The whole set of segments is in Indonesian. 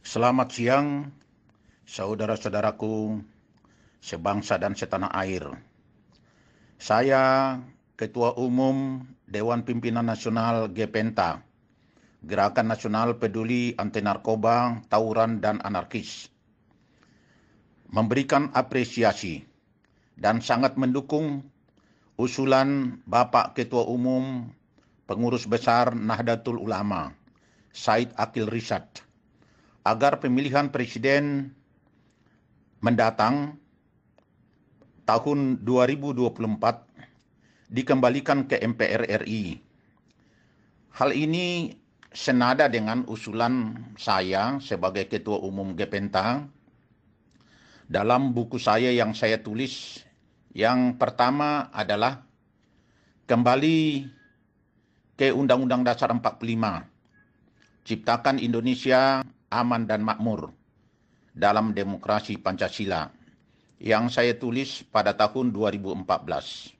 Selamat siang, saudara-saudaraku sebangsa dan setanah air. Saya Ketua Umum Dewan Pimpinan Nasional GPENTA, Gerakan Nasional Peduli Anti Narkoba, Tawuran dan Anarkis, memberikan apresiasi dan sangat mendukung usulan Bapak Ketua Umum Pengurus Besar Nahdlatul Ulama, Said Akil Rishad, agar pemilihan presiden mendatang tahun 2024 dikembalikan ke MPR RI. Hal ini senada dengan usulan saya sebagai Ketua Umum GPENTA dalam buku saya yang saya tulis. Yang pertama adalah kembali ke Undang-Undang Dasar 45, ciptakan Indonesia aman dan makmur dalam demokrasi Pancasila, yang saya tulis pada tahun 2014.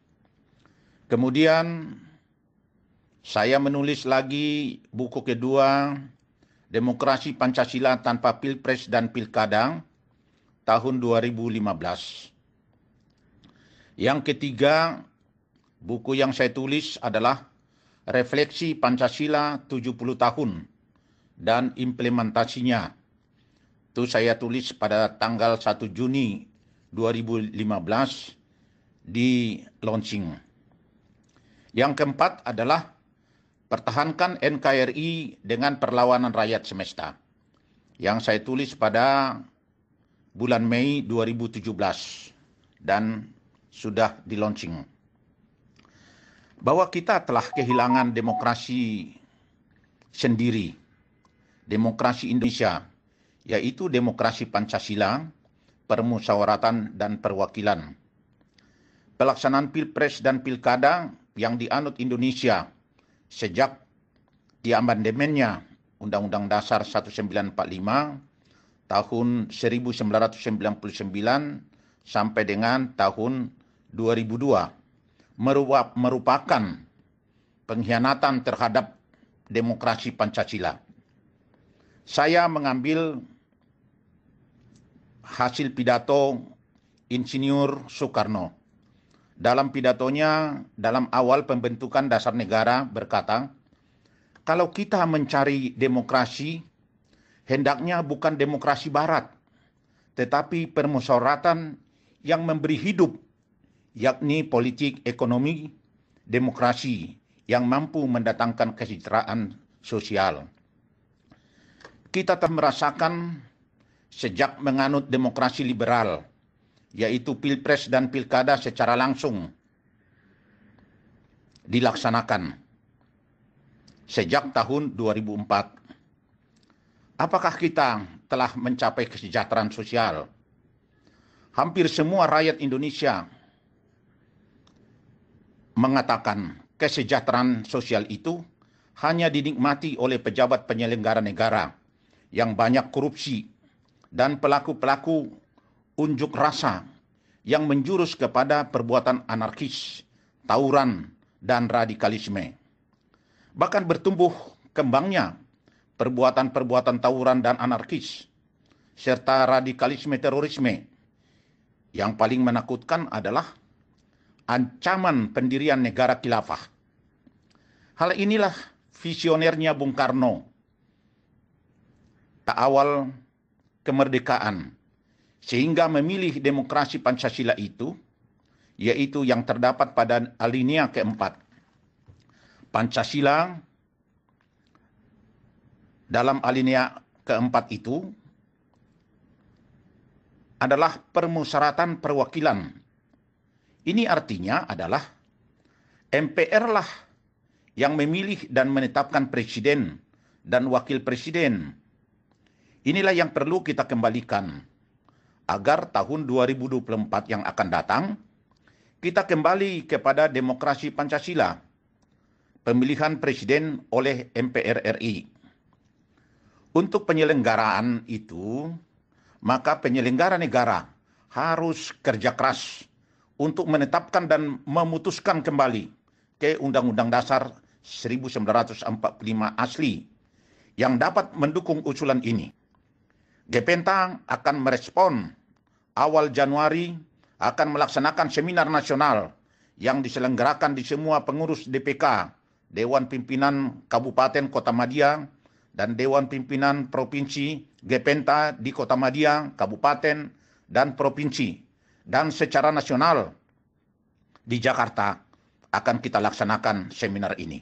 Kemudian saya menulis lagi buku kedua, Demokrasi Pancasila Tanpa Pilpres dan Pilkada, tahun 2015. Yang ketiga, buku yang saya tulis adalah Refleksi Pancasila 70 tahun dan implementasinya. Itu saya tulis pada tanggal 1 Juni 2015 di launching. Yang keempat adalah pertahankan NKRI dengan perlawanan rakyat semesta, yang saya tulis pada bulan Mei 2017 dan sudah di launching. Bahwa kita telah kehilangan demokrasi sendiri, demokrasi Indonesia, yaitu demokrasi Pancasila, permusyawaratan dan perwakilan. Pelaksanaan Pilpres dan Pilkada yang dianut Indonesia sejak diamandemennya Undang-Undang Dasar 1945 tahun 1999 sampai dengan tahun 2002 merupakan pengkhianatan terhadap demokrasi Pancasila. Saya mengambil hasil pidato Insinyur Soekarno. Dalam pidatonya, dalam awal pembentukan dasar negara berkata, kalau kita mencari demokrasi, hendaknya bukan demokrasi barat, tetapi permusyawaratan yang memberi hidup, yakni politik ekonomi demokrasi yang mampu mendatangkan kesejahteraan sosial. Kita telah merasakan sejak menganut demokrasi liberal, yaitu Pilpres dan Pilkada secara langsung dilaksanakan sejak tahun 2004. Apakah kita telah mencapai kesejahteraan sosial? Hampir semua rakyat Indonesia mengatakan kesejahteraan sosial itu hanya dinikmati oleh pejabat penyelenggara negara yang banyak korupsi dan pelaku-pelaku unjuk rasa yang menjurus kepada perbuatan anarkis, tawuran, dan radikalisme. Bahkan bertumbuh kembangnya perbuatan-perbuatan tawuran dan anarkis, serta radikalisme terorisme. Yang paling menakutkan adalah ancaman pendirian negara khilafah. Hal inilah visionernya Bung Karno awal kemerdekaan, sehingga memilih demokrasi Pancasila itu, yaitu yang terdapat pada alinea keempat. Pancasila dalam alinea keempat itu adalah permusyawaratan perwakilan. Ini artinya adalah MPR lah yang memilih dan menetapkan presiden dan wakil presiden. Inilah yang perlu kita kembalikan agar tahun 2024 yang akan datang kita kembali kepada demokrasi Pancasila, pemilihan presiden oleh MPR RI. Untuk penyelenggaraan itu, maka penyelenggara negara harus kerja keras untuk menetapkan dan memutuskan kembali ke Undang-Undang Dasar 1945 asli yang dapat mendukung usulan ini. Gepenta akan merespon awal Januari akan melaksanakan seminar nasional yang diselenggarakan di semua pengurus DPK, Dewan Pimpinan Kabupaten Kota Madia, dan Dewan Pimpinan Provinsi Gepenta di Kota Madia, Kabupaten, dan Provinsi. Dan secara nasional di Jakarta akan kita laksanakan seminar ini.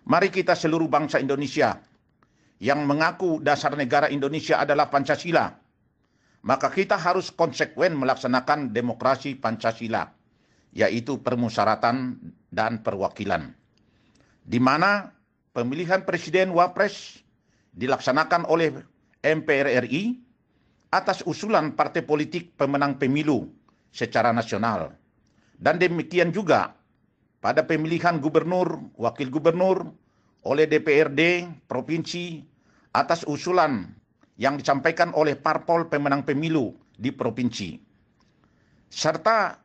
Mari kita seluruh bangsa Indonesia yang mengaku dasar negara Indonesia adalah Pancasila, maka kita harus konsekuen melaksanakan demokrasi Pancasila, yaitu permusyawaratan dan perwakilan, di mana pemilihan Presiden Wapres dilaksanakan oleh MPR RI atas usulan partai politik pemenang pemilu secara nasional. Dan demikian juga pada pemilihan gubernur, wakil gubernur oleh DPRD provinsi atas usulan yang disampaikan oleh parpol pemenang pemilu di provinsi. Serta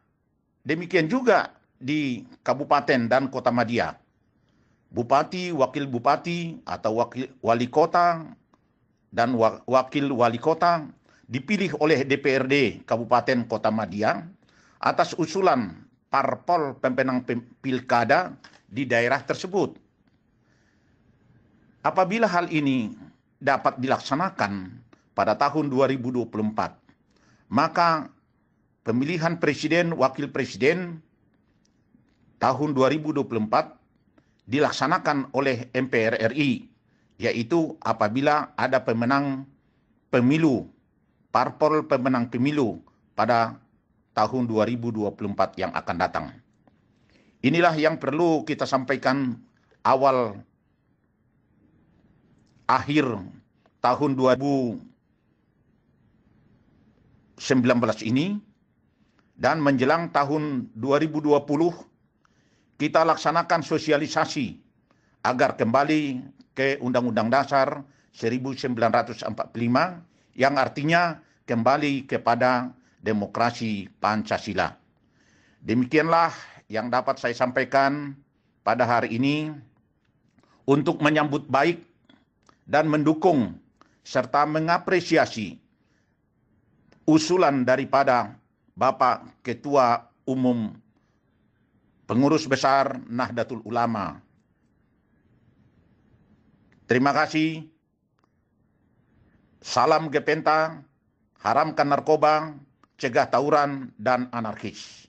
demikian juga di kabupaten dan kota Madia. Bupati, wakil bupati atau wali kota dan wakil wali kota dipilih oleh DPRD Kabupaten Kota Madia atas usulan parpol pemenang pilkada di daerah tersebut. Apabila hal ini dapat dilaksanakan pada tahun 2024, maka pemilihan presiden, wakil presiden tahun 2024 dilaksanakan oleh MPR RI, yaitu apabila ada pemenang pemilu, parpol pemenang pemilu pada tahun 2024 yang akan datang. Inilah yang perlu kita sampaikan akhir tahun 2019 ini, dan menjelang tahun 2020 kita laksanakan sosialisasi agar kembali ke Undang-Undang Dasar 1945 yang artinya kembali kepada demokrasi Pancasila. Demikianlah yang dapat saya sampaikan pada hari ini untuk menyambut baik dan mendukung serta mengapresiasi usulan daripada Bapak Ketua Umum Pengurus Besar Nahdlatul Ulama. Terima kasih. Salam Gepenta, haramkan narkoba, cegah tawuran dan anarkis.